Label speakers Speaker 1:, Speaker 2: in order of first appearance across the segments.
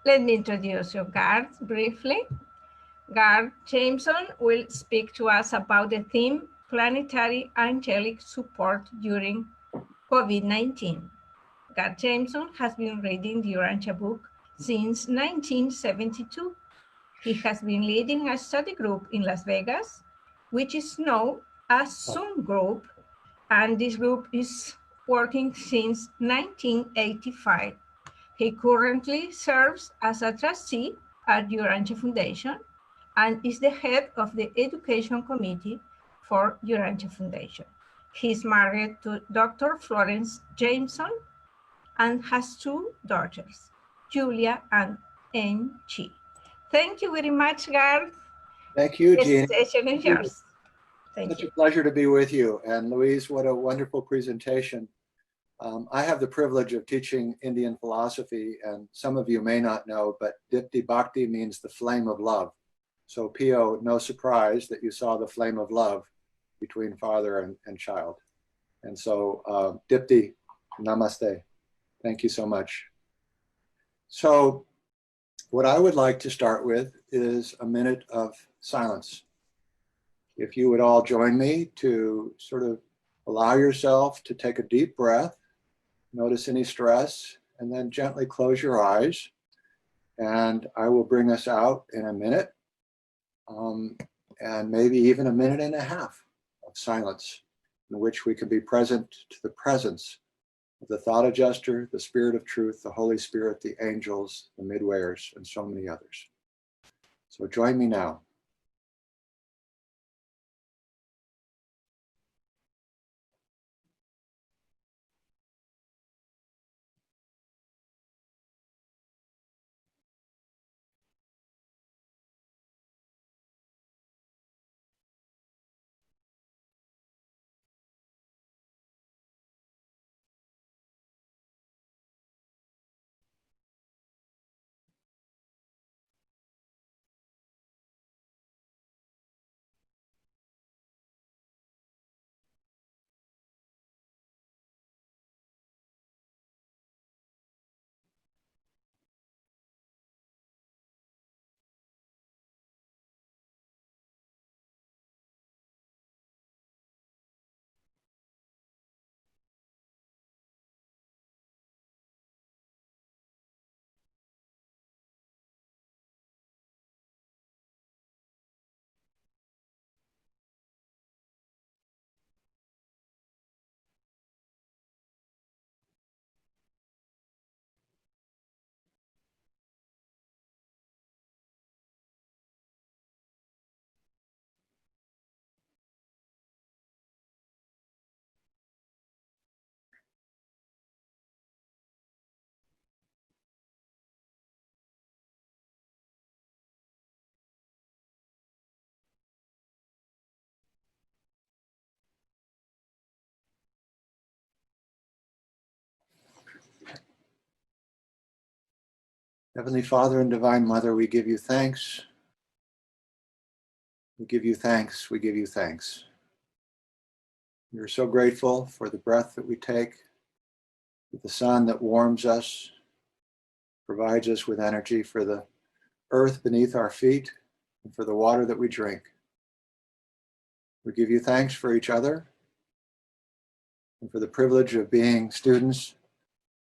Speaker 1: Let me introduce you, Gard, briefly. Gard Jameson will speak to us about the theme Planetary Angelic Support during COVID-19. Gard Jameson has been reading the Urantia book since 1972. He has been leading a study group in Las Vegas, which is known as Zoom Group, and this group is working since 1985. He currently serves as a trustee at Urantia Foundation and is the head of the Education Committee for Urantia Foundation. He's married to Dr. Florence Jameson and has two daughters, Julia and N.G. Thank you very much, Gard.
Speaker 2: Thank you, Jeannie.
Speaker 1: The session is yours. Thank
Speaker 2: Such
Speaker 1: you.
Speaker 2: a pleasure to be with you. And Louise, what a wonderful presentation. I have the privilege of teaching Indian philosophy, and some of you may not know, but Dipti Bhakti means the flame of love. So Pio, no surprise that you saw the flame of love between father and child. And so Dipti, namaste. Thank you so much. So what I would like to start with is a minute of silence. If you would all join me to sort of allow yourself to take a deep breath, notice any stress, and then gently close your eyes. And I will bring us out in a minute, and maybe even a minute and a half of silence in which we can be present to the presence of the thought adjuster, the spirit of truth, the Holy Spirit, the angels, the midwayers, and so many others. So join me now. Heavenly Father and Divine Mother, we give you thanks. We give you thanks. We give you thanks. We are so grateful for the breath that we take, for the sun that warms us, provides us with energy, for the earth beneath our feet, and for the water that we drink. We give you thanks for each other and for the privilege of being students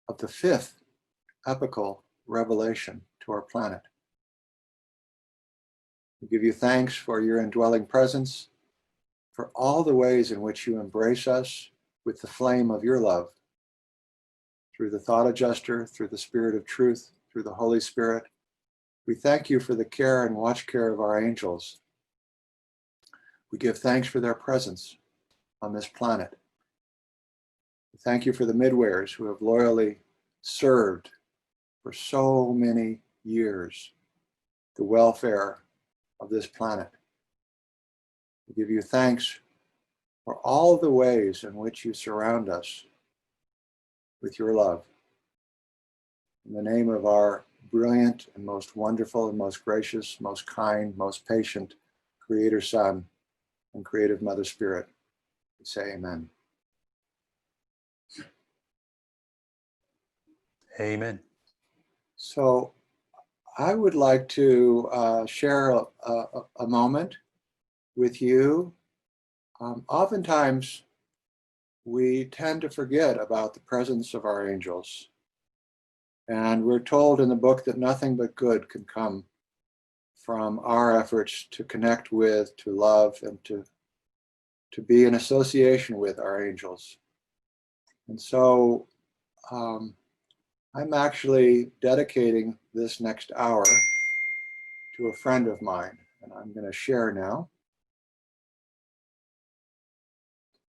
Speaker 2: of the fifth epical revelation to our planet. We give you thanks for your indwelling presence, for all the ways in which you embrace us with the flame of your love, through the thought adjuster, through the spirit of truth, through the Holy Spirit. We thank you for the care and watch care of our angels. We give thanks for their presence on this planet. We thank you for the midwayers who have loyally served for so many years the welfare of this planet. We give you thanks for all the ways in which you surround us with your love. In the name of our brilliant and most wonderful and most gracious, most kind, most patient Creator Son and Creative Mother Spirit, we say amen.
Speaker 3: Amen.
Speaker 2: So I would like to share a moment with you. Oftentimes, we tend to forget about the presence of our angels. And we're told in the book that nothing but good can come from our efforts to connect with, to love, and to be in association with our angels. And so I'm actually dedicating this next hour to a friend of mine, and I'm going to share now.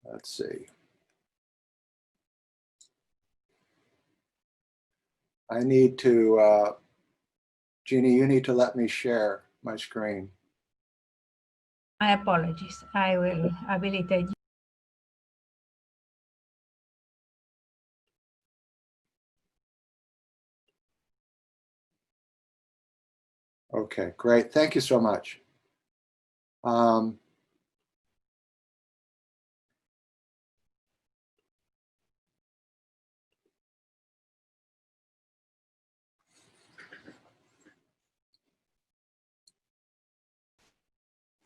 Speaker 2: Let's see. I need to, Jeannie, you need to let me share my screen.
Speaker 1: My apologies. I will habilitate you.
Speaker 2: Okay, great. Thank you so much.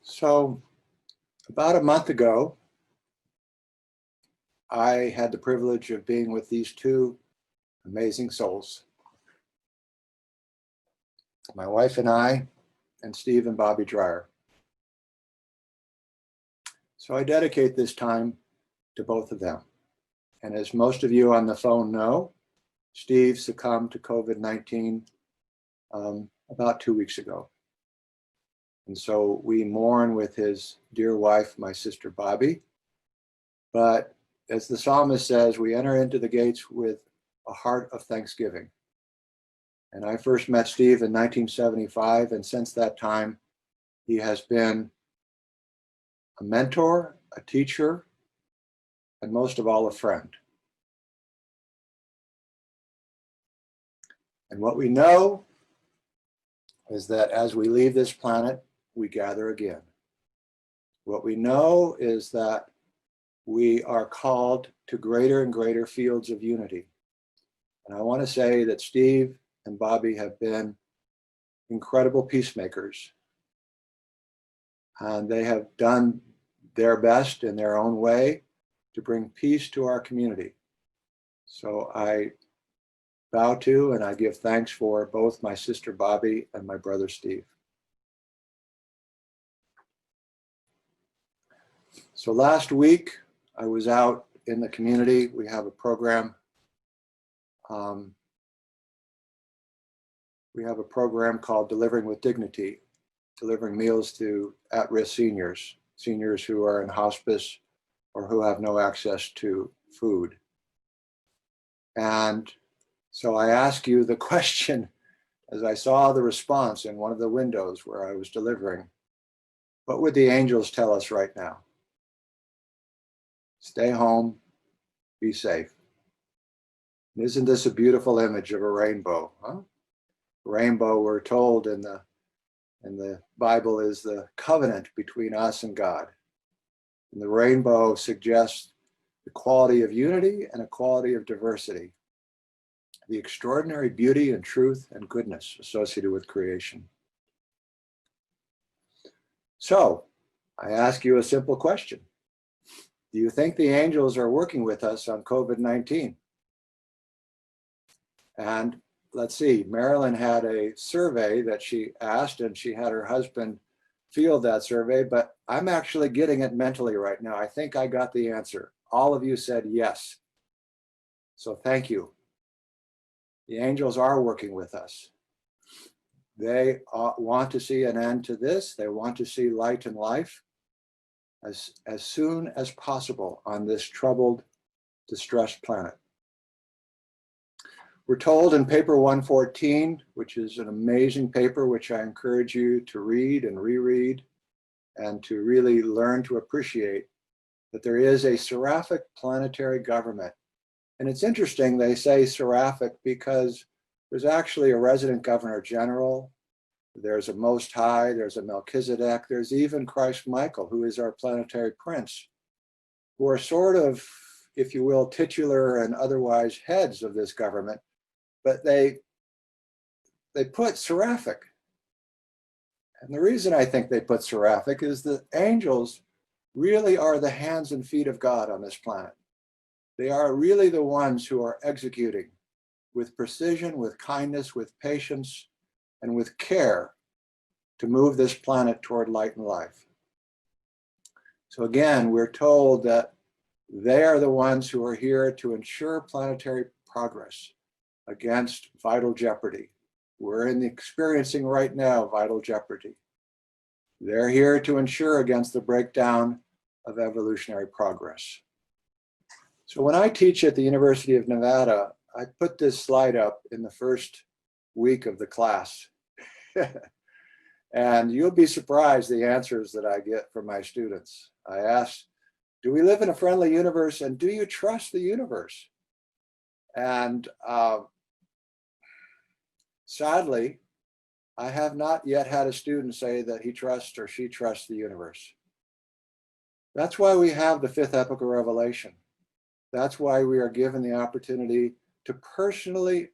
Speaker 2: So about a month ago, I had the privilege of being with these two amazing souls. My wife and I, and Steve and Bobby Dreyer. So I dedicate this time to both of them. And as most of you on the phone know, Steve succumbed to COVID-19 about 2 weeks ago. And so we mourn with his dear wife, my sister Bobby. But as the psalmist says, we enter into the gates with a heart of thanksgiving. And I first met Steve in 1975, and since that time, he has been a mentor, a teacher, and most of all, a friend. And what we know is that as we leave this planet, we gather again. What we know is that we are called to greater and greater fields of unity. And I want to say that Steve and Bobby have been incredible peacemakers. And they have done their best in their own way to bring peace to our community. So I bow to and I give thanks for both my sister Bobby and my brother Steve. So last week, I was out in the community. We have a program. We have a program called Delivering with Dignity, delivering meals to at-risk seniors, seniors who are in hospice or who have no access to food. And so I ask you the question, as I saw the response in one of the windows where I was delivering, what would the angels tell us right now? Stay home, be safe. And isn't this a beautiful image of a rainbow? Huh? Rainbow, we're told in the Bible, is the covenant between us and God. And the rainbow suggests the quality of unity and a quality of diversity, the extraordinary beauty and truth and goodness associated with creation. So I ask you a simple question. Do you think the angels are working with us on COVID-19? And let's see, Marilyn had a survey that she asked, and she had her husband field that survey, but I'm actually getting it mentally right now. I think I got the answer. All of you said yes. So thank you. The angels are working with us. They want to see an end to this. They want to see light and life as soon as possible on this troubled, distressed planet. We're told in paper 114, which is an amazing paper, which I encourage you to read and reread and to really learn to appreciate, that there is a seraphic planetary government. And it's interesting they say seraphic because there's actually a resident governor general, there's a Most High, there's a Melchizedek, there's even Christ Michael, who is our planetary prince, who are sort of, if you will, titular and otherwise heads of this government. But they they put seraphic. And the reason I think they put seraphic is that angels really are the hands and feet of God on this planet. They are really the ones who are executing with precision, with kindness, with patience, and with care to move this planet toward light and life. So again, we're told that they are the ones who are here to ensure planetary progress against vital jeopardy. We're experiencing right now vital jeopardy. They're here to ensure against the breakdown of evolutionary progress. So when I teach at the University of Nevada, I put this slide up in the first week of the class. And you'll be surprised the answers that I get from my students. I ask, do we live in a friendly universe, and do you trust the universe? And sadly, I have not yet had a student say that he trusts or she trusts the universe. That's why we have the fifth epoch of revelation. That's why we are given the opportunity to personally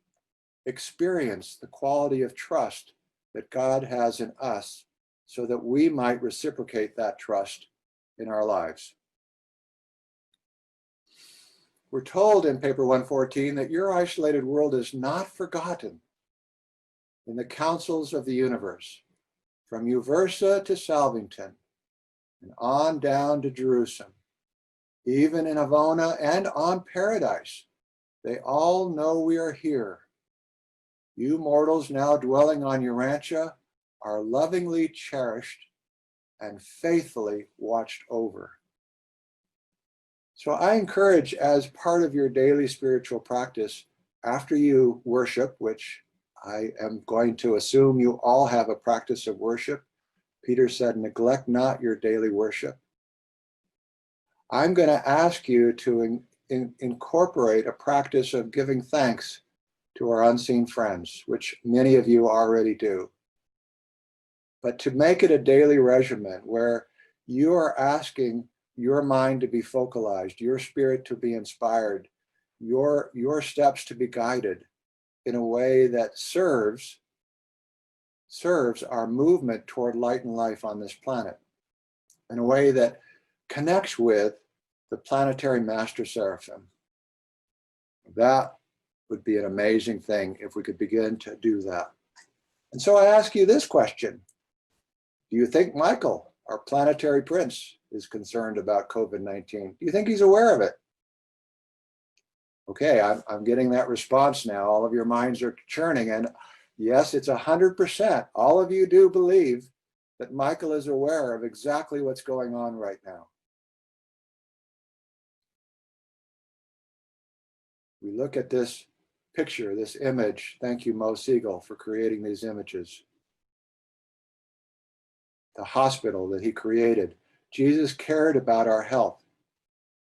Speaker 2: experience the quality of trust that God has in us so that we might reciprocate that trust in our lives. We're told in paper 114 that your isolated world is not forgotten in the councils of the universe, from Uversa to Salvington, and on down to Jerusalem, even in Avona and on Paradise. They all know we are here. You mortals now dwelling on Urantia are lovingly cherished and faithfully watched over. So I encourage, as part of your daily spiritual practice, after you worship, which I am going to assume you all have a practice of worship. Peter said, neglect not your daily worship. I'm going to ask you to incorporate a practice of giving thanks to our unseen friends, which many of you already do. But to make it a daily regimen where you are asking your mind to be focalized, your spirit to be inspired, your steps to be guided in a way that serves our movement toward light and life on this planet, in a way that connects with the planetary master seraphim. That would be an amazing thing if we could begin to do that. And so I ask you this question. Do you think Michael, our planetary prince, is concerned about COVID-19? Do you think he's aware of it? Okay, I'm getting that response now. All of your minds are churning, and yes, it's 100%. All of you do believe that Michael is aware of exactly what's going on right now. We look at this picture, this image. Thank you, Mo Siegel, for creating these images. The hospital that he created. Jesus cared about our health.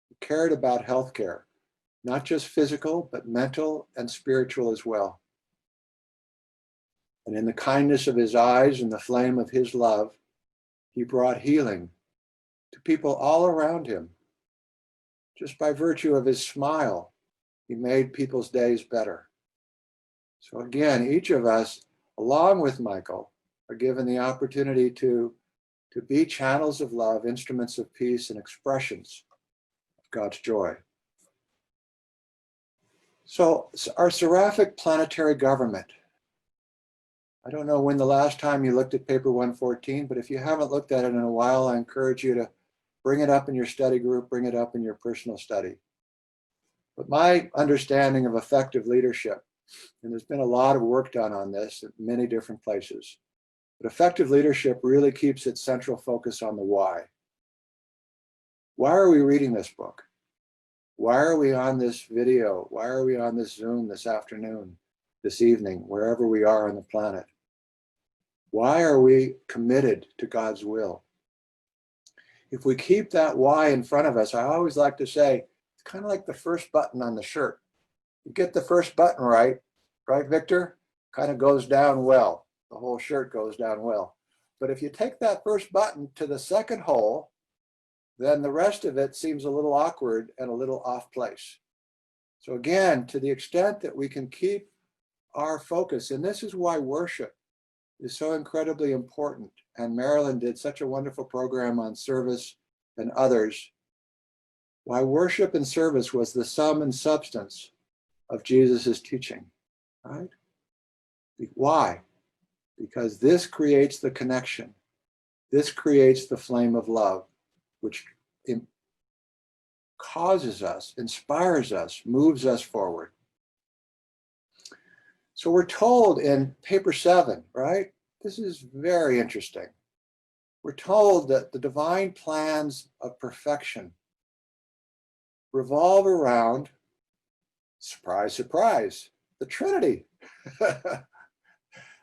Speaker 2: He cared about healthcare. Not just physical, but mental and spiritual as well. And in the kindness of his eyes and the flame of his love, he brought healing to people all around him. Just by virtue of his smile, he made people's days better. So again, each of us, along with Michael, are given the opportunity to be channels of love, instruments of peace, and expressions of God's joy. So our seraphic planetary government. I don't know when the last time you looked at paper 114, but if you haven't looked at it in a while, I encourage you to bring it up in your study group, bring it up in your personal study. But my understanding of effective leadership, and there's been a lot of work done on this at many different places, but effective leadership really keeps its central focus on the why. Why are we reading this book? Why are we on this video? Why are we on this Zoom this afternoon, this evening, wherever we are on the planet? Why are we committed to God's will? If we keep that why in front of us, I always like to say, it's kind of like the first button on the shirt. You get the first button right, Victor? Kind of goes down well. The whole shirt goes down well. But if you take that first button to the second hole, then the rest of it seems a little awkward and a little off place. So again, to the extent that we can keep our focus, and this is why worship is so incredibly important. And Marilyn did such a wonderful program on service and others. Why worship and service was the sum and substance of Jesus's teaching, right? Why? Because this creates the connection. This creates the flame of love, which causes us, inspires us, moves us forward. So we're told in paper 7, right? This is very interesting. We're told that the divine plans of perfection revolve around, surprise, surprise, the Trinity.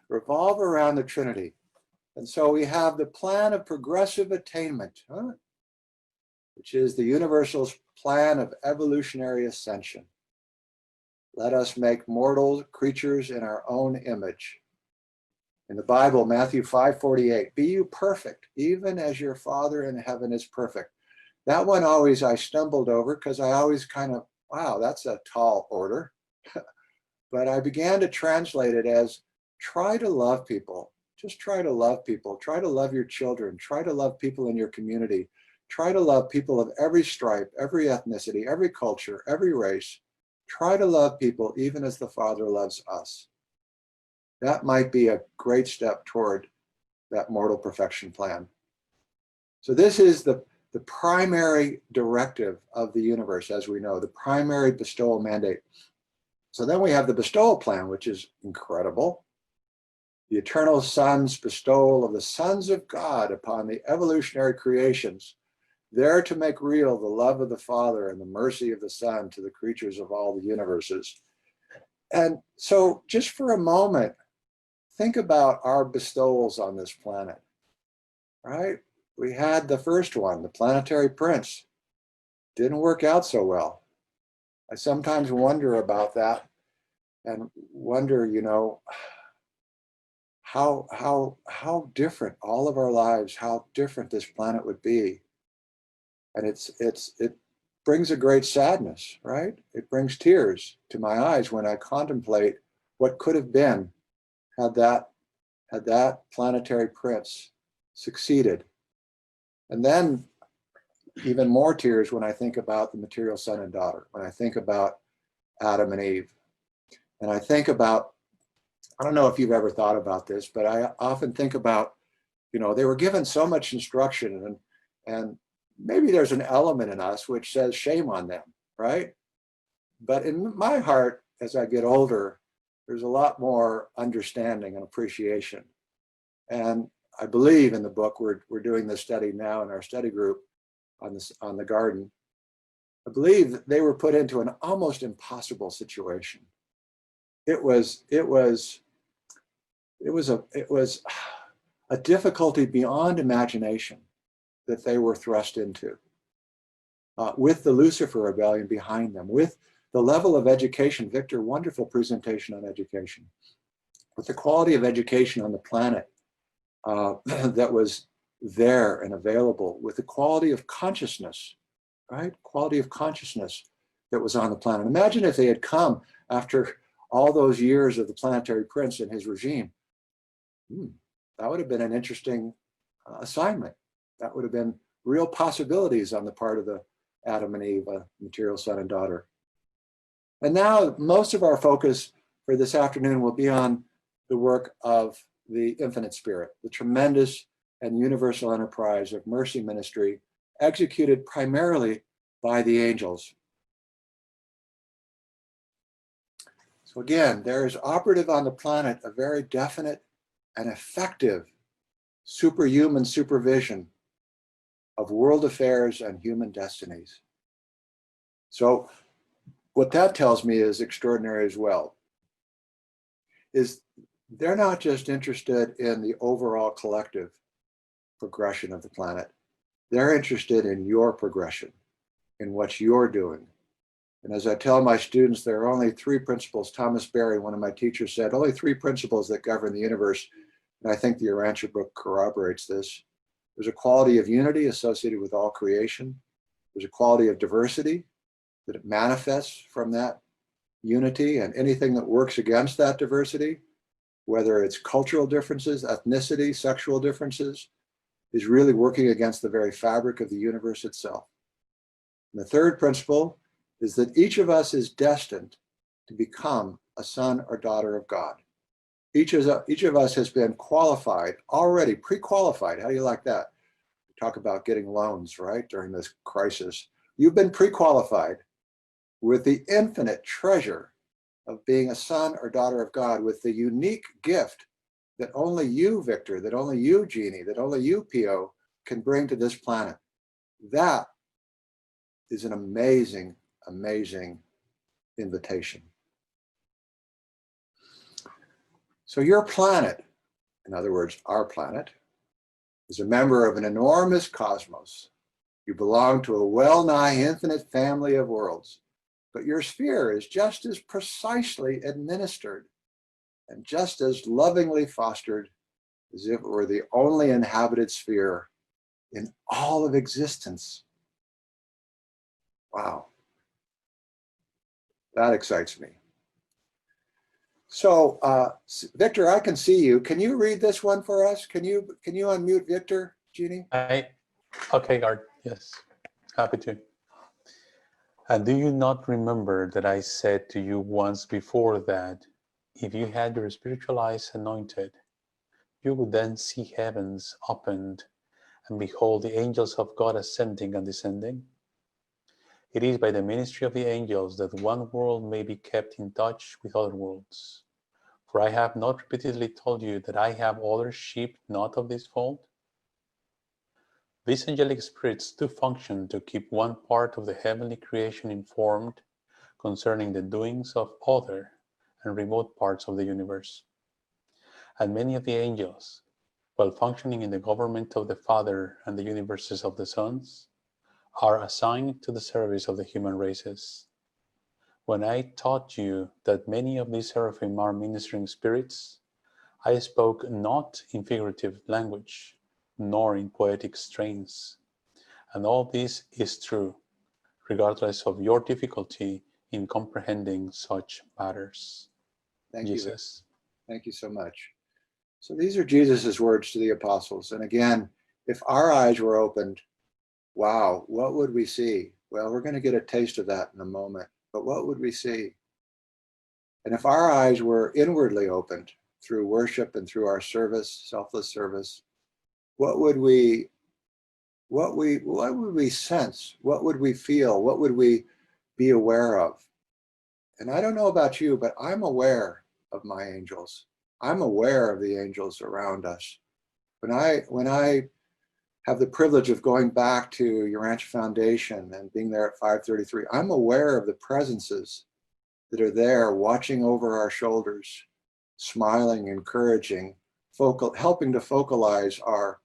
Speaker 2: Revolve around the Trinity. And so we have the plan of progressive attainment, which is the universal's plan of evolutionary ascension. Let us make mortal creatures in our own image. In the Bible, Matthew 5:48, be you perfect, even as your Father in heaven is perfect. That one always I stumbled over because I always kind of, wow, that's a tall order. But I began to translate it as try to love people. Just try to love people. Try to love your children. Try to love people in your community. Try to love people of every stripe, every ethnicity, every culture, every race. Try to love people even as the Father loves us. That might be a great step toward that mortal perfection plan. So this is the primary directive of the universe, as we know, the primary bestowal mandate. So then we have the bestowal plan, which is incredible. The eternal Son's bestowal of the sons of God upon the evolutionary creations, there to make real the love of the Father and the mercy of the Son to the creatures of all the universes. And so just for a moment, think about our bestowals on this planet, right? We had the first one, the Planetary Prince. Didn't work out so well. I sometimes wonder about that and wonder, you know, how different all of our lives, how different this planet would be. And it brings a great sadness, right? It brings tears to my eyes when I contemplate what could have been had that planetary prince succeeded. And then even more tears when I think about the material son and daughter, when I think about Adam and Eve. And I think about, I don't know if you've ever thought about this, but I often think about, you know, they were given so much instruction and maybe there's an element in us which says shame on them, right? But in my heart, as I get older, there's a lot more understanding and appreciation. And I believe in the book, we're doing this study now in our study group on the garden. I believe that they were put into an almost impossible situation. It was a difficulty beyond imagination that they were thrust into, with the Lucifer rebellion behind them, with the level of education. Victor, wonderful presentation on education, with the quality of education on the planet that was there and available, with the quality of consciousness, right? Quality of consciousness that was on the planet. Imagine if they had come after all those years of the planetary prince and his regime. That would have been an interesting assignment. That would have been real possibilities on the part of the Adam and Eve, material son and daughter. And now most of our focus for this afternoon will be on the work of the Infinite Spirit, the tremendous and universal enterprise of mercy ministry executed primarily by the angels. So again, there is operative on the planet a very definite and effective superhuman supervision of world affairs and human destinies. So what that tells me is extraordinary as well, is they're not just interested in the overall collective progression of the planet. They're interested in your progression, in what you're doing. And as I tell my students, there are only 3 principles. Thomas Berry, one of my teachers, said, only 3 principles that govern the universe. And I think the Urantia book corroborates this. There's a quality of unity associated with all creation. There's a quality of diversity that it manifests from that unity, and anything that works against that diversity, whether it's cultural differences, ethnicity, sexual differences, is really working against the very fabric of the universe itself. And the third principle is that each of us is destined to become a son or daughter of God. Each of us has been qualified, already pre-qualified. How do you like that? We talk about getting loans, right, during this crisis. You've been pre-qualified with the infinite treasure of being a son or daughter of God, with the unique gift that only you, Victor, that only you, Jeannie, that only you, Pio, can bring to this planet. That is an amazing, amazing invitation. So your planet, in other words, our planet, is a member of an enormous cosmos. You belong to a well-nigh infinite family of worlds, but your sphere is just as precisely administered and just as lovingly fostered as if it were the only inhabited sphere in all of existence. Wow. That excites me. So, Victor, I can see you. Can you read this one for us? Can you unmute Victor, Jeannie?
Speaker 3: Okay, Gard, yes, happy to. And do you not remember that I said to you once before that if you had your spiritual eyes anointed, you would then see heavens opened and behold the angels of God ascending and descending? It is by the ministry of the angels that one world may be kept in touch with other worlds. For I have not repeatedly told you that I have other sheep not of this fold? These angelic spirits do function to keep one part of the heavenly creation informed concerning the doings of other and remote parts of the universe. And many of the angels, while functioning in the government of the Father and the universes of the sons, are assigned to the service of the human races. When I taught you that many of these seraphim are ministering spirits, I spoke not in figurative language, nor in poetic strains. And all this is true, regardless of your difficulty in comprehending such matters.
Speaker 2: Thank
Speaker 3: Jesus.
Speaker 2: you. Thank you so much. So these are Jesus's words to the apostles. And again, if our eyes were opened, wow, what would we see? Well, we're going to get a taste of that in a moment, but what would we see? And if our eyes were inwardly opened through worship and through our service, selfless service, what would we sense? What would we feel? What would we be aware of? And I don't know about you, but I'm aware of my angels. I'm aware of the angels around us. When I have the privilege of going back to Urantia Foundation and being there at 533, I'm aware of the presences that are there watching over our shoulders, smiling, encouraging, helping to focalize our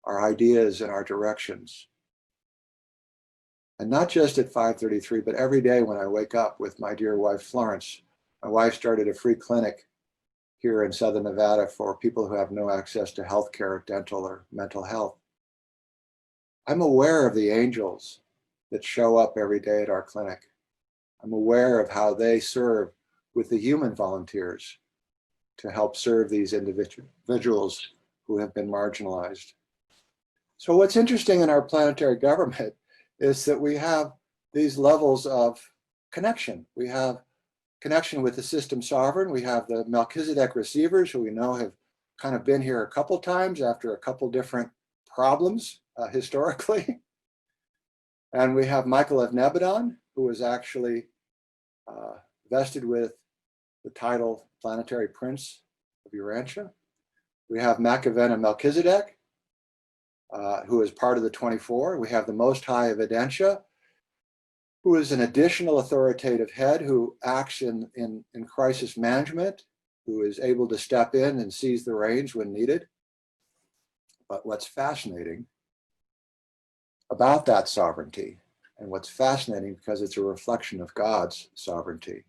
Speaker 2: ideas and our directions. And not just at 533, but every day when I wake up with my dear wife, Florence. My wife started a free clinic here in Southern Nevada for people who have no access to healthcare, dental, or mental health. I'm aware of the angels that show up every day at our clinic. I'm aware of how they serve with the human volunteers to help serve these individuals who have been marginalized. So what's interesting in our planetary government is that we have these levels of connection. We have connection with the system sovereign. We have the Melchizedek receivers, who we know have kind of been here a couple times after a couple different problems historically. And we have Michael of Nebadon, who is actually vested with the title Planetary Prince of Urantia. We have Macavena Melchizedek, who is part of the 24. We have the Most High Evidentia, who is an additional authoritative head who acts in crisis management, who is able to step in and seize the reins when needed. But what's fascinating about that sovereignty, and what's fascinating because it's a reflection of God's sovereignty,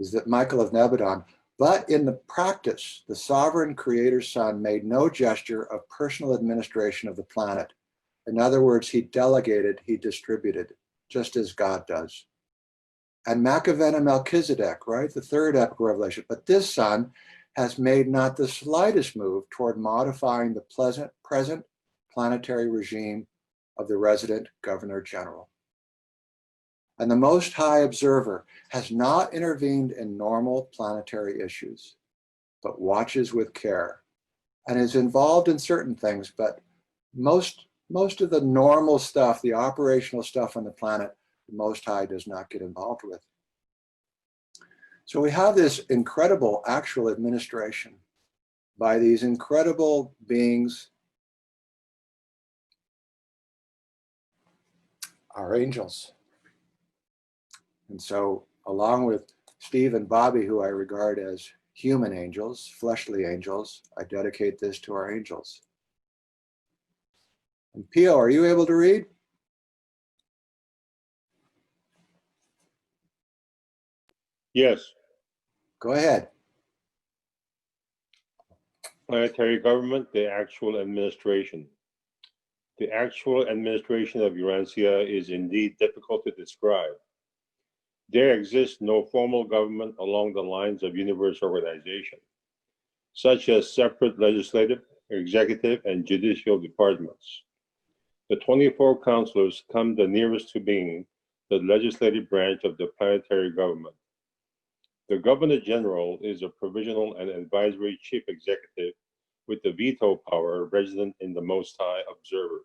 Speaker 2: is that Michael of Nebadon, but in the practice, the sovereign creator's son made no gesture of personal administration of the planet. In other words, he delegated, he distributed, just as God does. and Makavena Melchizedek, right? The third epical revelation. But this son has made not the slightest move toward modifying the present planetary regime of the resident Governor General. And the Most High Observer has not intervened in normal planetary issues, but watches with care and is involved in certain things, but most of the normal stuff, the operational stuff on the planet, the Most High does not get involved with. So we have this incredible actual administration by these incredible beings, our angels. And so along with Steve and Bobby, who I regard as human angels, fleshly angels, I dedicate this to our angels. And Pio, are you able to read?
Speaker 4: Yes.
Speaker 2: Go ahead.
Speaker 4: Planetary government, the actual administration. The actual administration of Urantia is indeed difficult to describe. There exists no formal government along the lines of universe organization, such as separate legislative, executive, and judicial departments. The 24 councilors come the nearest to being the legislative branch of the planetary government. The Governor General is a provisional and advisory chief executive with the veto power resident in the Most High Observer.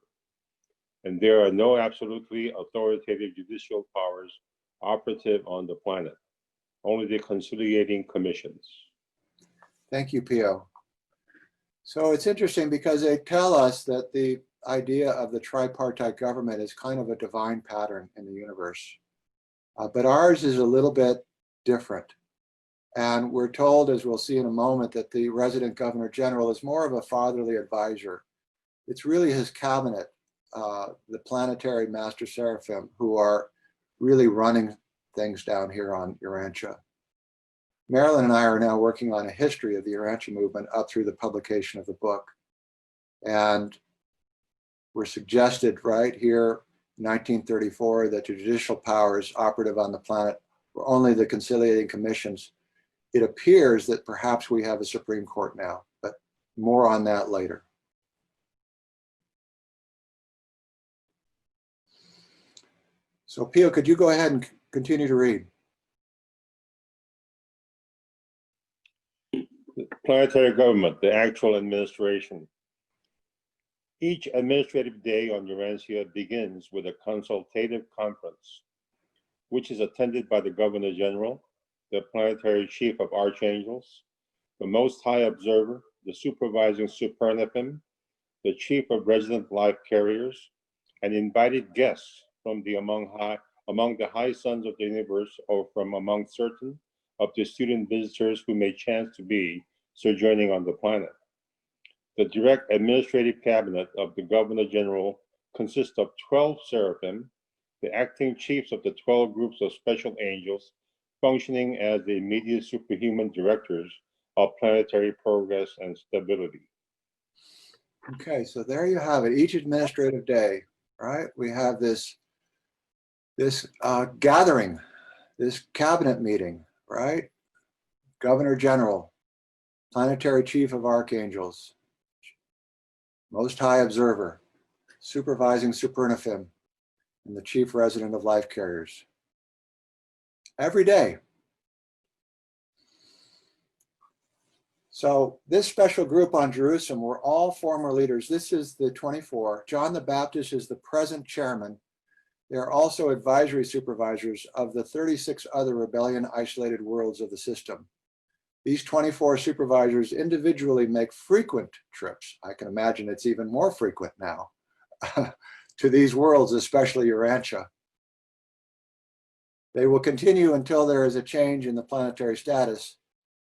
Speaker 4: And there are no absolutely authoritative judicial powers operative on the planet, only the conciliating commissions.
Speaker 2: Thank you, Pio. So it's interesting because they tell us that the idea of the tripartite government is kind of a divine pattern in the universe. But ours is a little bit different. And we're told, as we'll see in a moment, that the resident Governor General is more of a fatherly advisor. It's really his cabinet, the planetary master seraphim, who are really running things down here on Urantia. Marilyn and I are now working on a history of the Urantia movement up through the publication of the book. And we're suggested right here in 1934 that the judicial powers operative on the planet were only the conciliating commissions. It appears that perhaps we have a Supreme Court now, but more on that later. So Pio, could you go ahead and continue to read?
Speaker 4: Planetary government, the actual administration. Each administrative day on Urantia begins with a consultative conference, which is attended by the Governor General, the planetary chief of archangels, the Most High Observer, the supervising supernaphim, the chief of resident life carriers, and invited guests from among the high sons of the universe, or from among certain of the student visitors who may chance to be sojourning on the planet. The direct administrative cabinet of the Governor General consists of 12 seraphim, the acting chiefs of the 12 groups of special angels, functioning as the immediate superhuman directors of planetary progress and stability.
Speaker 2: Okay, so there you have it. Each administrative day, right? We have this gathering, this cabinet meeting, right? Governor General, planetary chief of archangels, Most High Observer, supervising supernaphim, and the chief resident of life carriers. Every day. So this special group on Jerusalem were all former leaders. This is the 24. John the Baptist is the present chairman. They are also advisory supervisors of the 36 other rebellion isolated worlds of the system. These 24 supervisors individually make frequent trips. I can imagine it's even more frequent now to these worlds, especially Urantia. They will continue until there is a change in the planetary status,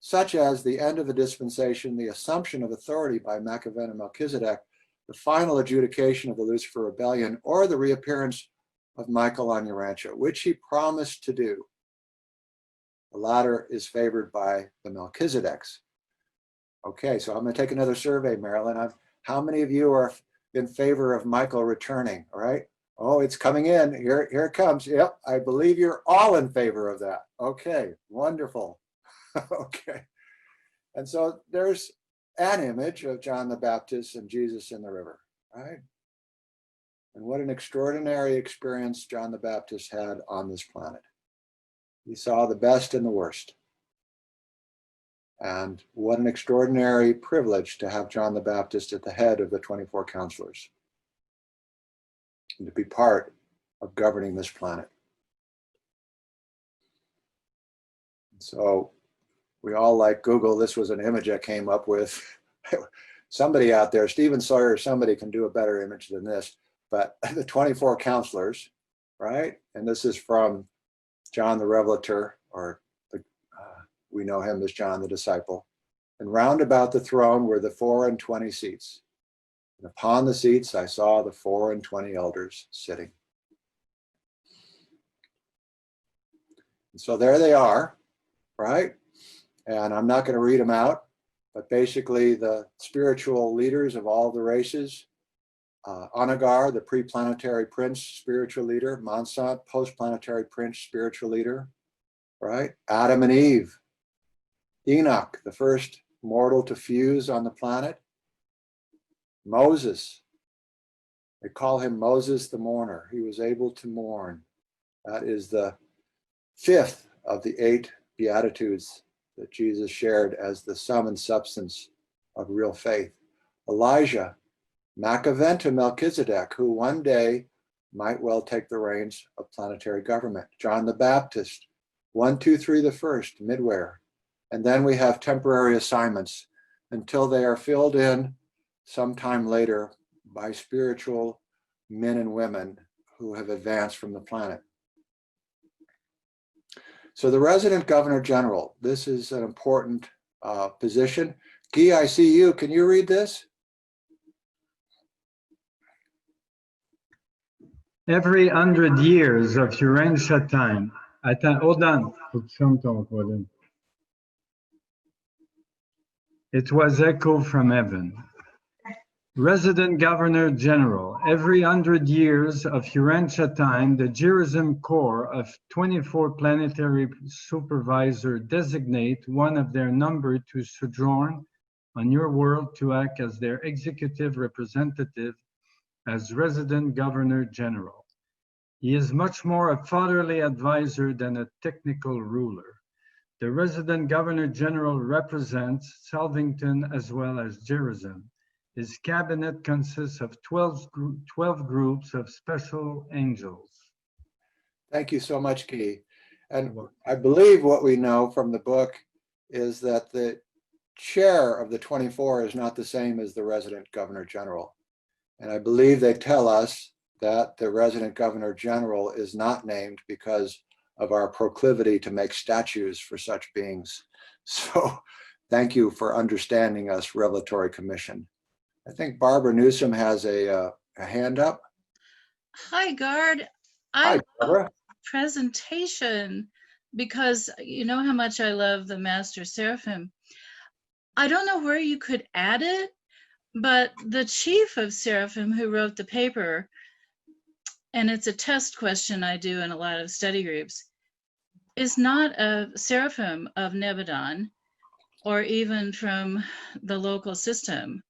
Speaker 2: such as the end of a dispensation, the assumption of authority by Makavena Melchizedek, the final adjudication of the Lucifer rebellion, or the reappearance of Michael on Urantia, which he promised to do. The latter is favored by the Melchizedeks. Okay, so I'm going to take another survey, Marilyn. How many of you are in favor of Michael returning, all right? Oh, it's coming in. Here it comes. Yep, I believe you're all in favor of that. Okay, wonderful. Okay. And so there's an image of John the Baptist and Jesus in the river, right? And what an extraordinary experience John the Baptist had on this planet. He saw the best and the worst. And what an extraordinary privilege to have John the Baptist at the head of the 24 counselors and to be part of governing this planet. So we all like Google. This was an image I came up with. Somebody out there, Stephen Sawyer, somebody can do a better image than this, but the 24 counselors, right? And this is from John the Revelator, or we know him as John the Disciple. And round about the throne were the 24 seats. And upon the seats I saw the 24 elders sitting. And so there they are, right? And I'm not going to read them out, but basically the spiritual leaders of all the races, Anagar, the pre-planetary prince, spiritual leader, Monsant, post-planetary prince, spiritual leader, right? Adam and Eve, Enoch, the first mortal to fuse on the planet, Moses, they call him Moses the mourner. He was able to mourn. That is the 5th of the 8 Beatitudes that Jesus shared as the sum and substance of real faith. Elijah, Macaventa Melchizedek, who one day might well take the reins of planetary government. John the Baptist, 1, 2, 3, the first, midware. And then we have temporary assignments until they are filled in sometime later by spiritual men and women who have advanced from the planet. So the resident governor general, this is an important position. Guy, I see you. Can you read this?
Speaker 5: Every 100 years of Urantia time. Attends, hold on. Faut que tu fermes ton volume. It was echoed from heaven. Resident Governor General, every 100 years of Urantia time, the Jerusalem Corps of 24 planetary supervisors designate one of their number to sojourn on your world to act as their executive representative as Resident Governor General. He is much more a fatherly advisor than a technical ruler. The Resident Governor General represents Salvington as well as Jerusalem. His cabinet consists of 12 groups of special angels.
Speaker 2: Thank you so much, Guy. And I believe what we know from the book is that the chair of the 24 is not the same as the Resident Governor General. And I believe they tell us that the Resident Governor General is not named because of our proclivity to make statues for such beings. So thank you for understanding us, Revelatory Commission. I think Barbara Newsom has a hand up.
Speaker 6: Hi, Gard.
Speaker 2: Hi, Barbara.
Speaker 6: Presentation, because you know how much I love the Master Seraphim. I don't know where you could add it, but the chief of Seraphim who wrote the paper, and it's a test question I do in a lot of study groups, is not a Seraphim of Nebadon or even from the local system.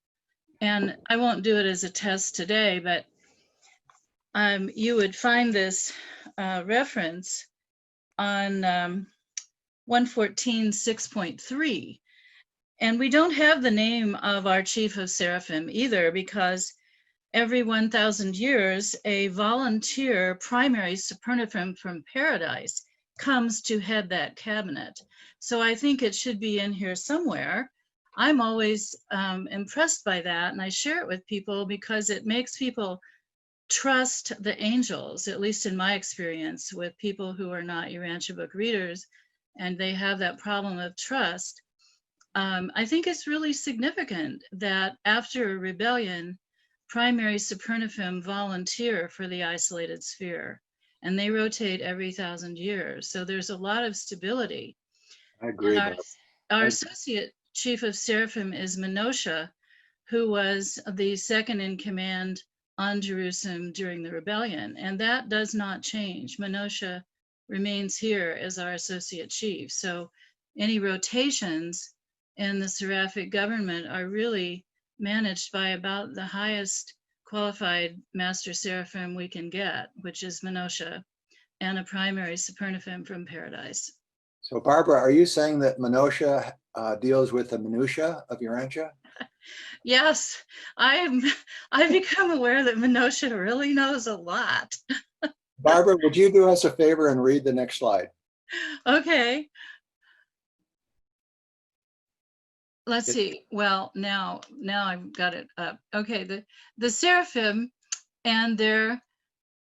Speaker 6: And I won't do it as a test today, but you would find this reference on 114.6.3. And we don't have the name of our chief of Seraphim either, because every 1,000 years, a volunteer primary supernaphim from paradise comes to head that cabinet. So I think it should be in here somewhere. I'm always impressed by that, and I share it with people because it makes people trust the angels, at least in my experience with people who are not Urantia book readers, and they have that problem of trust. I think it's really significant that after a rebellion, primary supernaphim volunteer for the isolated sphere, and they rotate every 1,000 years. So there's a lot of stability.
Speaker 2: I agree.
Speaker 6: And our associate chief of Seraphim is Menosha, who was the second in command on Jerusalem during the rebellion, and that does not change. Menosha remains here as our associate chief. So any rotations in the seraphic government are really managed by about the highest qualified master seraphim we can get, which is Menosha, and a primary supernaphim from paradise.
Speaker 2: So Barbara, are you saying that Menosha deals with the minutia of Urantia?
Speaker 6: Yes, I've become aware that Menosha really knows a lot.
Speaker 2: Barbara, would you do us a favor and read the next slide?
Speaker 6: Okay. Let's see. Well, now I've got it up. Okay, the seraphim and their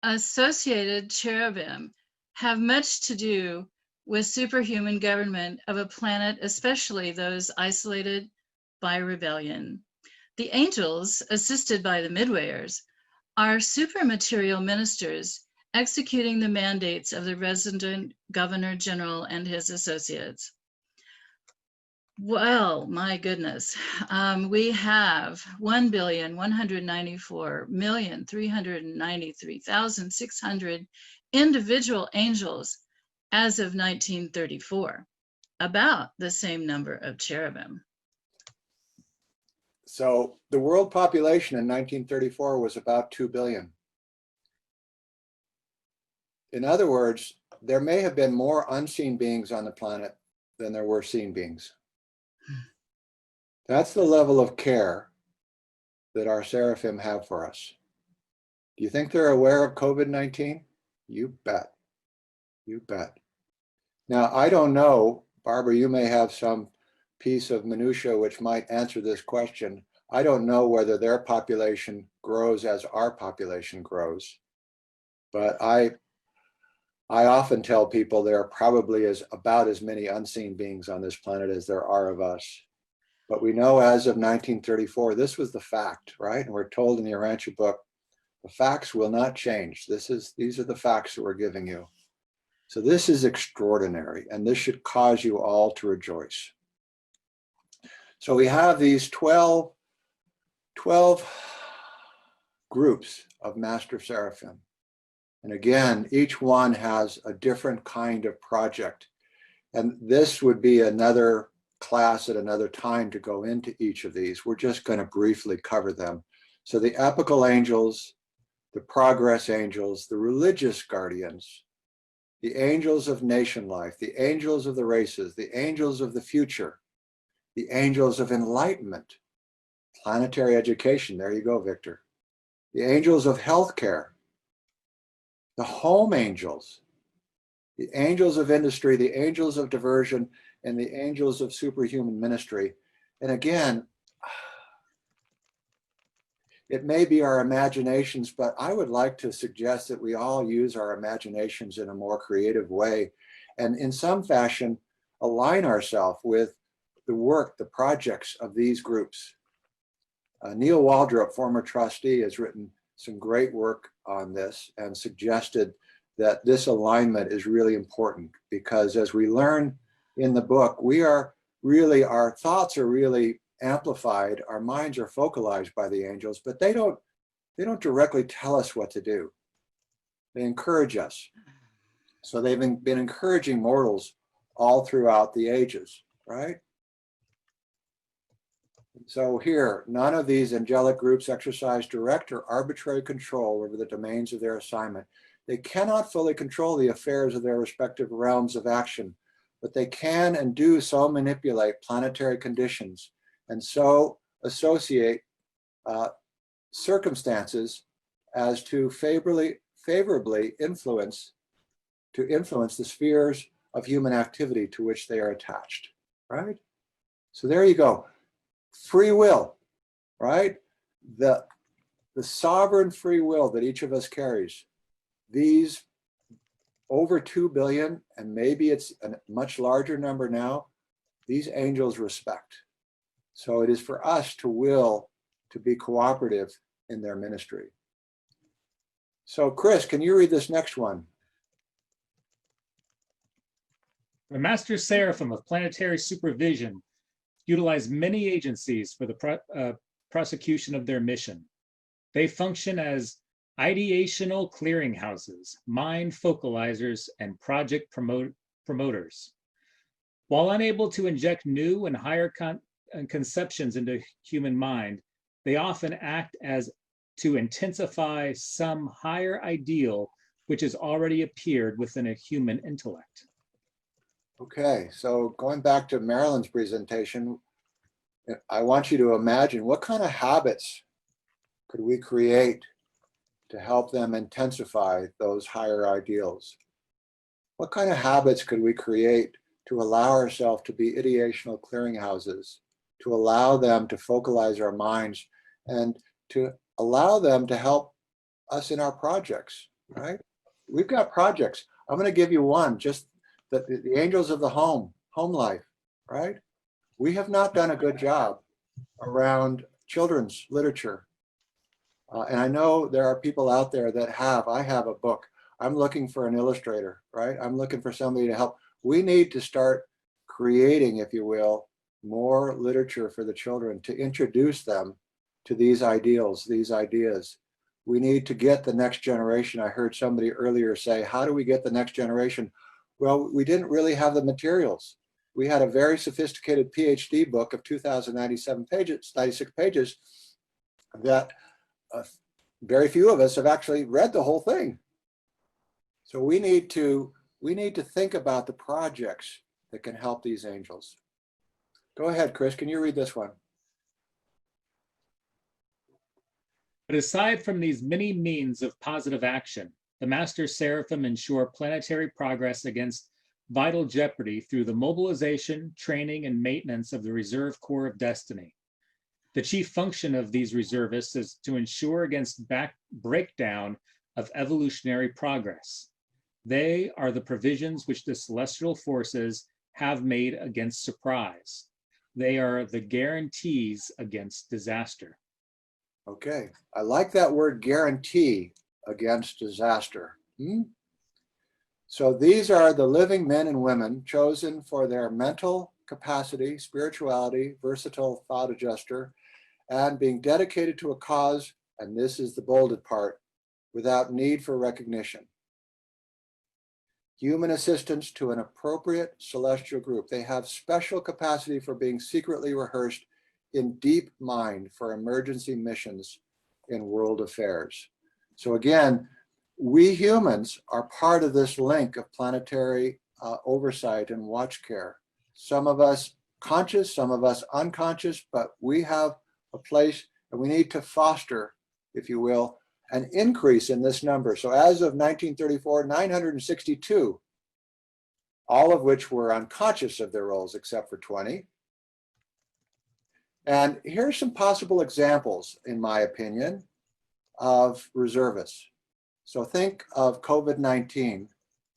Speaker 6: associated cherubim have much to do with superhuman government of a planet, especially those isolated by rebellion. The angels, assisted by the midwayers, are supermaterial ministers executing the mandates of the resident governor general and his associates. Well, my goodness, we have 1,194,393,600 individual angels as of 1934, about the same number of cherubim.
Speaker 2: So the world population in 1934 was about 2 billion. In other words, there may have been more unseen beings on the planet than there were seen beings. That's the level of care that our seraphim have for us. Do you think they're aware of COVID-19? You bet. You bet. Now, I don't know, Barbara, you may have some piece of minutia which might answer this question. I don't know whether their population grows as our population grows, but I often tell people there are probably about as many unseen beings on this planet as there are of us. But we know as of 1934, this was the fact, right? And we're told in the Urantia book, the facts will not change. These are the facts that we're giving you. So this is extraordinary, and this should cause you all to rejoice. So we have these 12 groups of Master Seraphim. And again, each one has a different kind of project. And this would be another class at another time to go into each of these. We're just going to briefly cover them. So the epical angels, the progress angels, the religious guardians, the angels of nation life, the angels of the races, the angels of the future, the angels of enlightenment, planetary education, there you go, Victor, the angels of healthcare, the home angels, the angels of industry, the angels of diversion, and the angels of superhuman ministry. And again, it may be our imaginations, but I would like to suggest that we all use our imaginations in a more creative way and in some fashion align ourselves with the work, the projects of these groups. Neil Waldrop, former trustee, has written some great work on this and suggested that this alignment is really important because as we learn in the book, our thoughts are really amplified, our minds are focalized by the angels, but they don't directly tell us what to do. They encourage us. So they've been encouraging mortals all throughout the ages, right? So here, none of these angelic groups exercise direct or arbitrary control over the domains of their assignment. They cannot fully control the affairs of their respective realms of action, but they can and do so manipulate planetary conditions and so associate circumstances as to favorably influence the spheres of human activity to which they are attached, right? So there you go. Free will, right? The sovereign free will that each of us carries. These over 2 billion, and maybe it's a much larger number now, these angels respect. So it is for us to will to be cooperative in their ministry. So Chris, can you read this next one?
Speaker 7: The Master Seraphim of Planetary Supervision utilize many agencies for the prosecution of their mission. They function as ideational clearinghouses, mind focalizers, and project promoters. While unable to inject new and higher conceptions into human mind, they often act as to intensify some higher ideal which has already appeared within a human intellect.
Speaker 2: Okay, so going back to Marilyn's presentation, I want you to imagine what kind of habits could we create to help them intensify those higher ideals? What kind of habits could we create to allow ourselves to be ideational clearinghouses, to allow them to focalize our minds and to allow them to help us in our projects, right? We've got projects. I'm going to give you one, just the angels of the home life, right? We have not done a good job around children's literature. And I know there are people out there that have. I have a book. I'm looking for an illustrator, right? I'm looking for somebody to help. We need to start creating, if you will, more literature for the children to introduce them to these ideals, these ideas. We need to get the next generation. I heard somebody earlier say, how do we get the next generation? Well, we didn't really have the materials. We had a very sophisticated PhD book of 2,097 pages, 96 pages that very few of us have actually read the whole thing. So we need to think about the projects that can help these angels. Go ahead, Chris, can you read this one?
Speaker 7: But aside from these many means of positive action, the Master Seraphim ensure planetary progress against vital jeopardy through the mobilization, training, and maintenance of the Reserve Corps of Destiny. The chief function of these reservists is to ensure against breakdown of evolutionary progress. They are the provisions which the celestial forces have made against surprise. They are the guarantees against disaster.
Speaker 2: Okay, I like that word, guarantee against disaster. So these are the living men and women chosen for their mental capacity, spirituality, versatile thought adjuster, and being dedicated to a cause, and this is the bolded part, without need for recognition. Human assistance to an appropriate celestial group. They have special capacity for being secretly rehearsed in deep mind for emergency missions in world affairs. So again, we humans are part of this link of planetary oversight and watch care. Some of us conscious, some of us unconscious, but we have a place and we need to foster, if you will, an increase in this number. So as of 1934, 962, all of which were unconscious of their roles except for 20. And here's some possible examples, in my opinion, of reservists. So think of COVID-19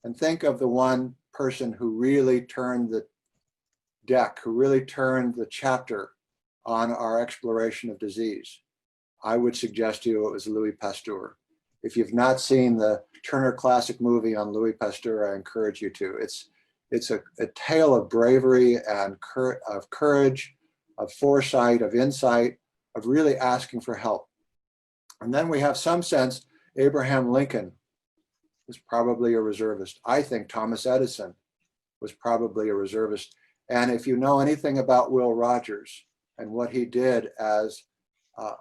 Speaker 2: and think of the one person who really turned the deck, who really turned the chapter on our exploration of disease. I would suggest to you it was Louis Pasteur. If you've not seen the Turner Classic movie on Louis Pasteur, I encourage you to. It's a tale of bravery and of courage, of foresight, of insight, of really asking for help. And then we have some sense Abraham Lincoln was probably a reservist. I think Thomas Edison was probably a reservist. And if you know anything about Will Rogers and what he did as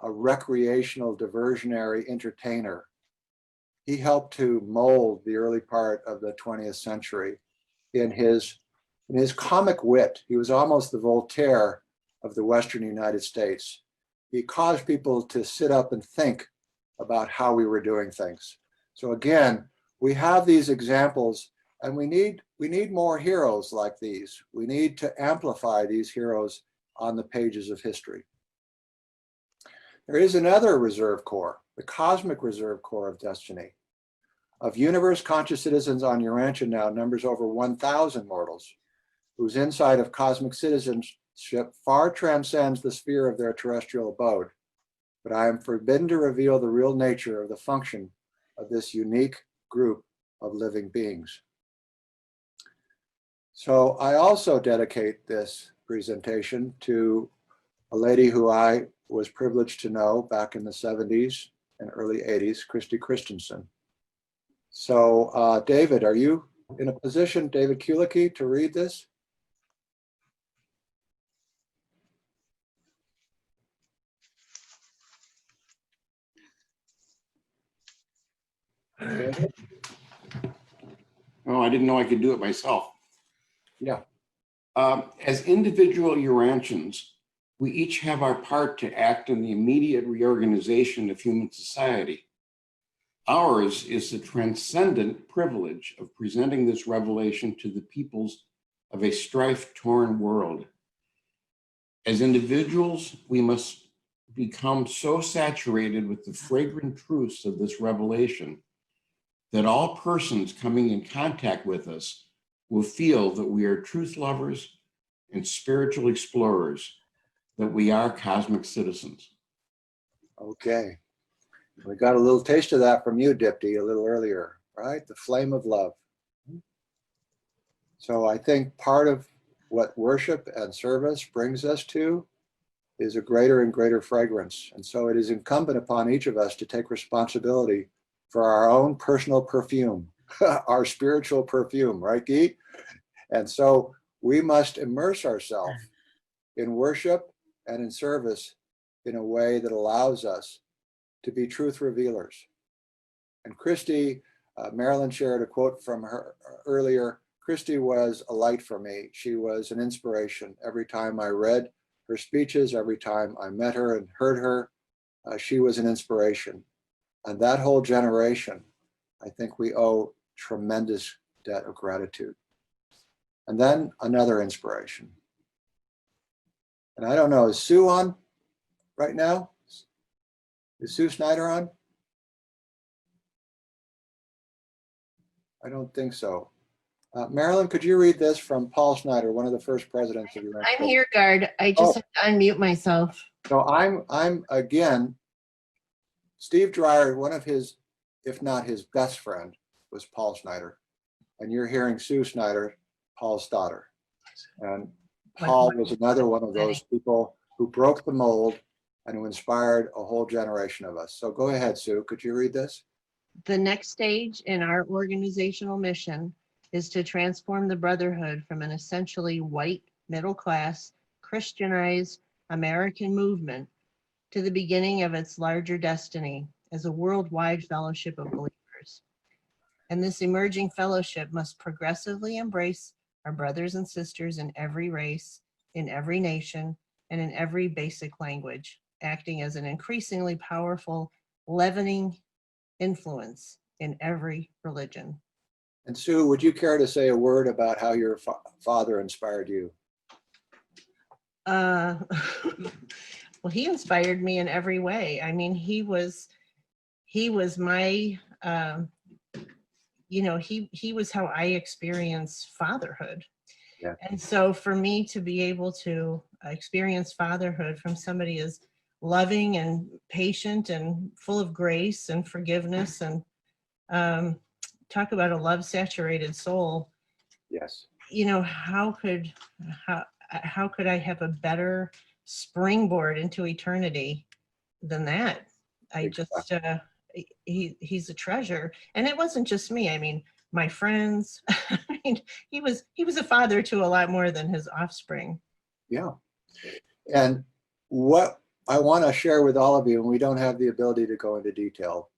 Speaker 2: a recreational, diversionary entertainer, he helped to mold the early part of the 20th century in his comic wit. He was almost the Voltaire of the Western United States. He caused people to sit up and think about how we were doing things. So again, we have these examples and we need more heroes like these. We need to amplify these heroes on the pages of history. There is another reserve corps, the Cosmic Reserve Corps of Destiny. Of universe conscious citizens on Urantia now numbers over 1,000 mortals, whose insight of cosmic citizenship far transcends the sphere of their terrestrial abode. But I am forbidden to reveal the real nature of the function of this unique group of living beings. So I also dedicate this presentation to a lady who I was privileged to know back in the 70s, and early 80s, Christy Christensen. So David, are you in a position, David Kulicki, to read this? David?
Speaker 8: Oh, I didn't know I could do it myself.
Speaker 2: Yeah.
Speaker 8: As individual Urantians, we each have our part to act in the immediate reorganization of human society. Ours is the transcendent privilege of presenting this revelation to the peoples of a strife-torn world. As individuals, we must become so saturated with the fragrant truths of this revelation that all persons coming in contact with us will feel that we are truth lovers and spiritual explorers, that we are cosmic citizens.
Speaker 2: Okay. We got a little taste of that from you, Dipti, a little earlier, right? The flame of love. So I think part of what worship and service brings us to is a greater and greater fragrance. And so it is incumbent upon each of us to take responsibility for our own personal perfume, our spiritual perfume, right, Guy? And so we must immerse ourselves in worship and in service in a way that allows us to be truth revealers. And Christy, Marilyn shared a quote from her earlier. Christy was a light for me. She was an inspiration. Every time I read her speeches, every time I met her and heard her, she was an inspiration. And that whole generation, I think we owe tremendous debt of gratitude. And then another inspiration. And I don't know, is Sue on right now? Is Sue Snyder on? I don't think so. Marilyn, could you read this from Paul Snyder, one of the first presidents of Urantia?
Speaker 9: I'm here, Gard. I just have to unmute myself.
Speaker 2: So I'm again, Steve Dreyer, one of his, if not his best friend, was Paul Snyder. And you're hearing Sue Snyder, Paul's daughter. And Paul was another one of those people who broke the mold and who inspired a whole generation of us. So go ahead, Sue, could you read this?
Speaker 9: The next stage in our organizational mission is to transform the Brotherhood from an essentially white, middle-class, Christianized American movement to the beginning of its larger destiny as a worldwide fellowship of believers. And this emerging fellowship must progressively embrace our brothers and sisters in every race, in every nation, and in every basic language, acting as an increasingly powerful leavening influence in every religion.
Speaker 2: And Sue, would you care to say a word about how your father inspired you?
Speaker 9: Well, he inspired me in every way. I mean, he was my, he was how I experienced fatherhood.
Speaker 2: Yeah.
Speaker 9: And so for me to be able to experience fatherhood from somebody as loving and patient and full of grace and forgiveness and talk about a love saturated soul.
Speaker 2: Yes.
Speaker 9: You know, how could I have a better springboard into eternity than that? He's a treasure. And it wasn't just me. I mean, my friends, I mean, he was a father to a lot more than his offspring.
Speaker 2: Yeah. And what I want to share with all of you, and we don't have the ability to go into detail,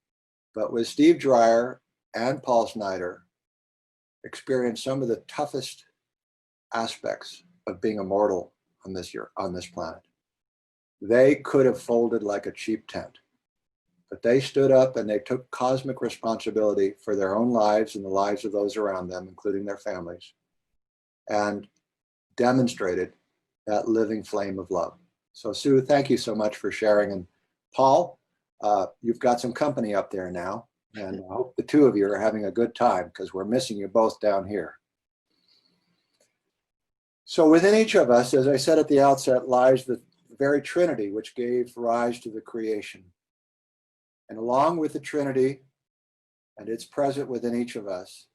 Speaker 2: but with Steve Dreyer and Paul Snyder experienced some of the toughest aspects of being immortal on this planet. They could have folded like a cheap tent, but they stood up and they took cosmic responsibility for their own lives and the lives of those around them, including their families, and demonstrated that living flame of love. So Sue, thank you so much for sharing. And Paul, you've got some company up there now, and I hope the two of you are having a good time because we're missing you both down here. So within each of us, as I said at the outset, lies the very Trinity which gave rise to the creation. And along with the Trinity, and it's present within each of us,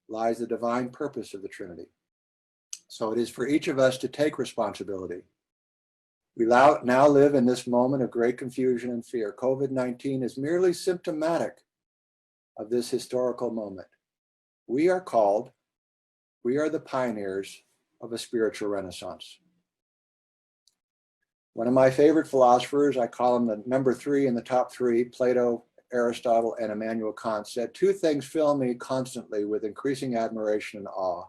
Speaker 2: lies the divine purpose of the Trinity. So it is for each of us to take responsibility We now live in this moment of great confusion and fear. COVID-19 is merely symptomatic of this historical moment. We are called, we are the pioneers of a spiritual renaissance. One of my favorite philosophers, I call him the number 3 in the top 3, Plato, Aristotle, and Immanuel Kant, said, 2 things fill me constantly with increasing admiration and awe: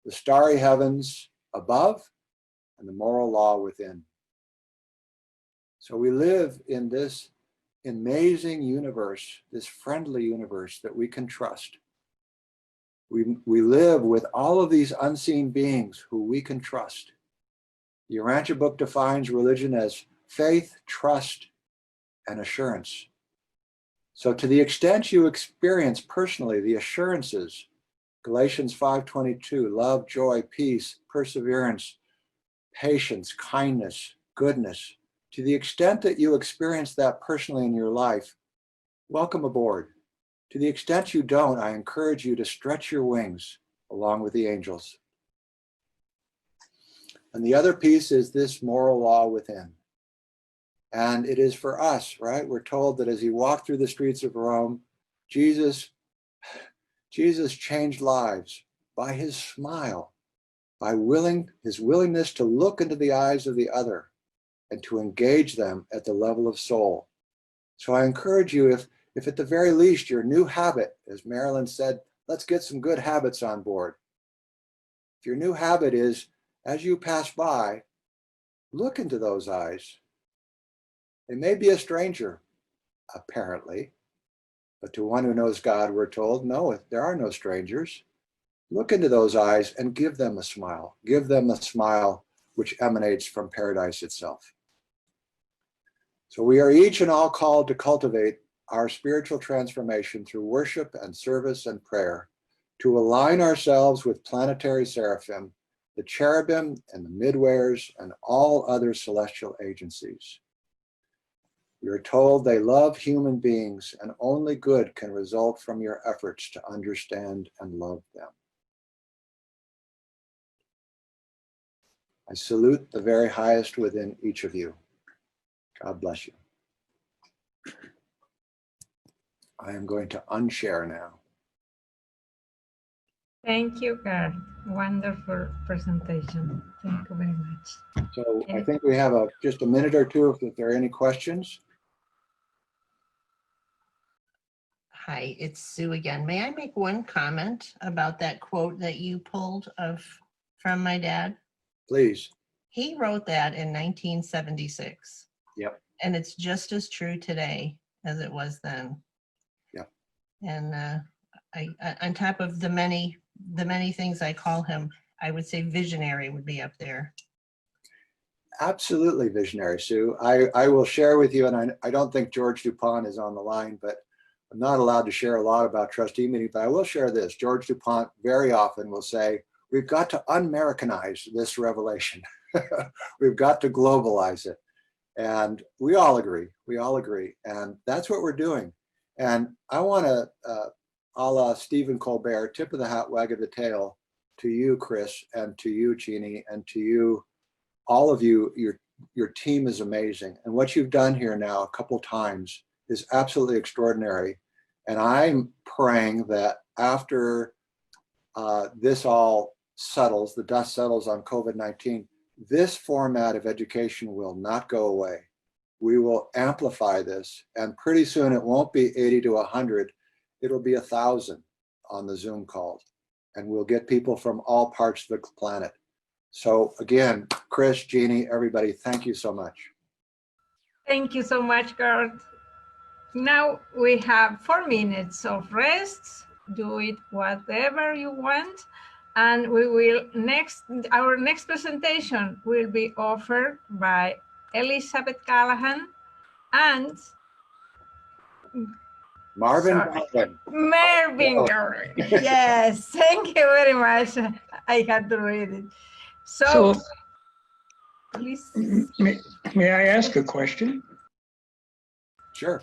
Speaker 2: the starry heavens above and the moral law within. So we live in this amazing universe, this friendly universe that we can trust. We live with all of these unseen beings who we can trust. The Urantia book defines religion as faith, trust, and assurance. So to the extent you experience personally the assurances, Galatians 5:22, love, joy, peace, perseverance, patience, kindness, goodness, to the extent that you experience that personally in your life, welcome aboard. To the extent you don't, I encourage you to stretch your wings along with the angels. And the other piece is this moral law within. And it is for us, right? We're told that as he walked through the streets of Rome, Jesus changed lives by his smile, by his willingness to look into the eyes of the other and to engage them at the level of soul. So I encourage you, if at the very least your new habit, as Marilyn said, let's get some good habits on board. If your new habit is, as you pass by, look into those eyes. They may be a stranger, apparently, but to one who knows God, we're told, no, there are no strangers. Look into those eyes and give them a smile. Give them a smile which emanates from paradise itself. So we are each and all called to cultivate our spiritual transformation through worship and service and prayer, to align ourselves with planetary seraphim, the cherubim and the midwares, and all other celestial agencies. We are told they love human beings, and only good can result from your efforts to understand and love them. I salute the very highest within each of you. God bless you. I am going to unshare now.
Speaker 1: Thank you, Gard. Wonderful presentation. Thank you very much.
Speaker 2: So I think we have just a minute or two if there are any questions.
Speaker 9: Hi, it's Sue again. May I make one comment about that quote that you pulled from my dad?
Speaker 2: Please.
Speaker 9: He wrote that in 1976.
Speaker 2: Yep.
Speaker 9: And it's just as true today as it was then.
Speaker 2: Yep.
Speaker 9: And I on top of the many things I call him, I would say visionary would be up there.
Speaker 2: Absolutely visionary, Sue. I will share with you, and I don't think George DuPont is on the line, but I'm not allowed to share a lot about trustee meetings, but I will share this. George DuPont very often will say, we've got to un-Americanize this revelation. We've got to globalize it. And we all agree. We all agree. And that's what we're doing. And I want to, a la Stephen Colbert, tip of the hat, wag of the tail to you, Chris, and to you, Jeannie, and to you, all of you. Your team is amazing. And what you've done here now a couple times is absolutely extraordinary. And I'm praying that after this all settles, the dust settles on COVID-19, this format of education will not go away. We will amplify this, and pretty soon it won't be 80 to 100, it'll be 1,000 on the Zoom calls, and we'll get people from all parts of the planet. So again, Chris, Jeannie, everybody, thank you so much.
Speaker 1: Thank you so much, Gard. Now we have 4 minutes of rest. Do it whatever you want. And we will our next presentation will be offered by Elizabeth Callahan and
Speaker 2: Marvin Garland.
Speaker 1: Marvin Garland. Yes, thank you very much. I had to read it. So please.
Speaker 10: May I ask a question?
Speaker 2: Sure.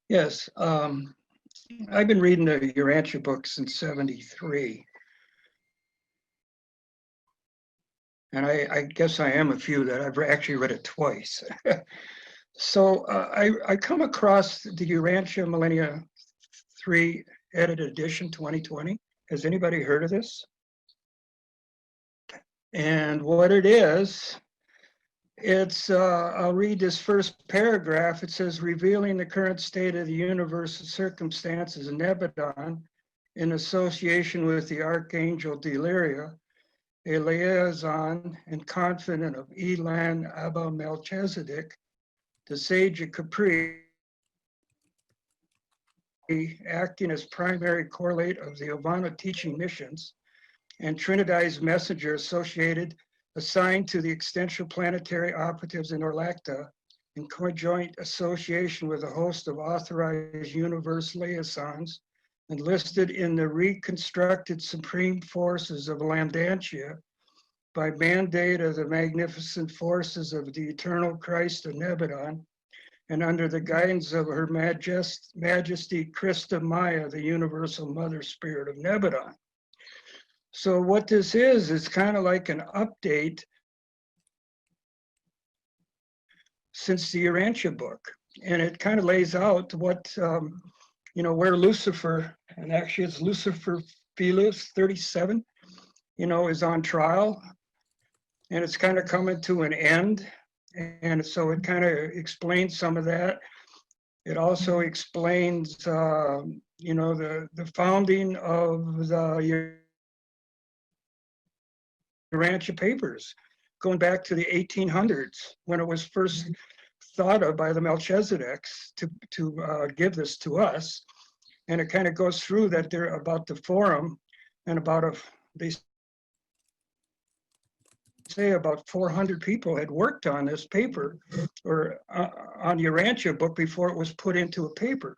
Speaker 10: Yes. I've been reading the Urantia book since '73. And I guess I am a few that I've actually read it twice. So I come across the Urantia Millennia 3 edited edition 2020. Has anybody heard of this? And what it is, it's, I'll read this first paragraph. It says, revealing the current state of the universe's circumstances in Nebadon in association with the Archangel Deliria, a liaison and confidant of Elan Abba Melchizedek, the sage of Capri, acting as primary correlate of the Ovana teaching missions, and Trinidad's messenger associated, assigned to the extension planetary operatives in Orlacta, in conjoint association with a host of authorized universe liaisons, enlisted in the reconstructed supreme forces of Lambdantia by mandate of the magnificent forces of the eternal Christ of Nebadon, and under the guidance of Her Majesty Christa Maya, the Universal Mother Spirit of Nebadon. So what this is kind of like an update since the Urantia book. And it kind of lays out what, you know, where Lucifer, and actually it's Lucifer Felix 37, you know, is on trial. And it's kind of coming to an end. And so it kind of explains some of that. It also explains, you know, the founding of the Urantia papers, going back to the 1800s, when it was first thought of by the Melchizedeks to give this to us. And it kind of goes through that they're about the forum and about they say about 400 people had worked on this paper or on the Urantia book before it was put into a paper.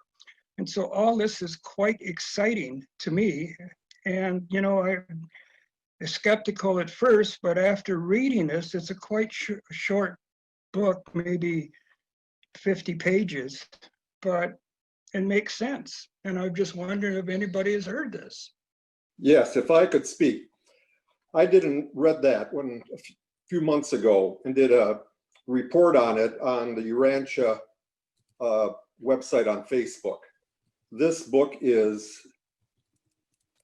Speaker 10: And so all this is quite exciting to me. And, you know, I was skeptical at first, but after reading this, it's a quite short book, maybe 50 pages, but it makes sense. And I'm just wondering if anybody has heard this.
Speaker 11: Yes, if I could speak. I read that a few months ago and did a report on it on the Urantia website on Facebook. This book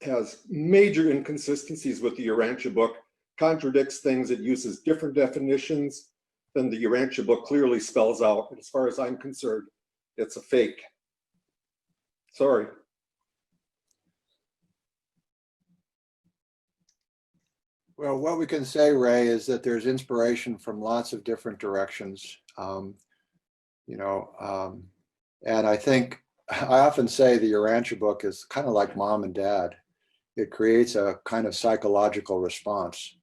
Speaker 11: has major inconsistencies with the Urantia book, contradicts things, it uses different definitions than the Urantia book clearly spells out. And as far as I'm concerned, it's a fake. Sorry.
Speaker 2: Well, what we can say, Ray, is that there's inspiration from lots of different directions, you know, and I think I often say the Urantia book is kind of like mom and dad. It creates a kind of psychological response.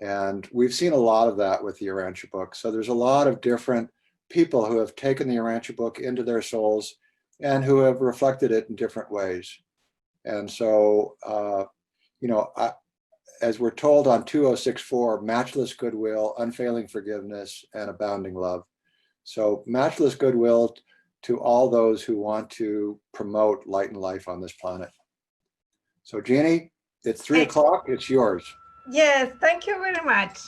Speaker 2: And we've seen a lot of that with the Urantia book. So there's a lot of different people who have taken the Urantia book into their souls and who have reflected it in different ways. And so, you know, as we're told on 2064, matchless goodwill, unfailing forgiveness, and abounding love. So matchless goodwill to all those who want to promote light and life on this planet. So Jeannie, it's 3 o'clock, it's yours.
Speaker 1: Yes, thank you very much.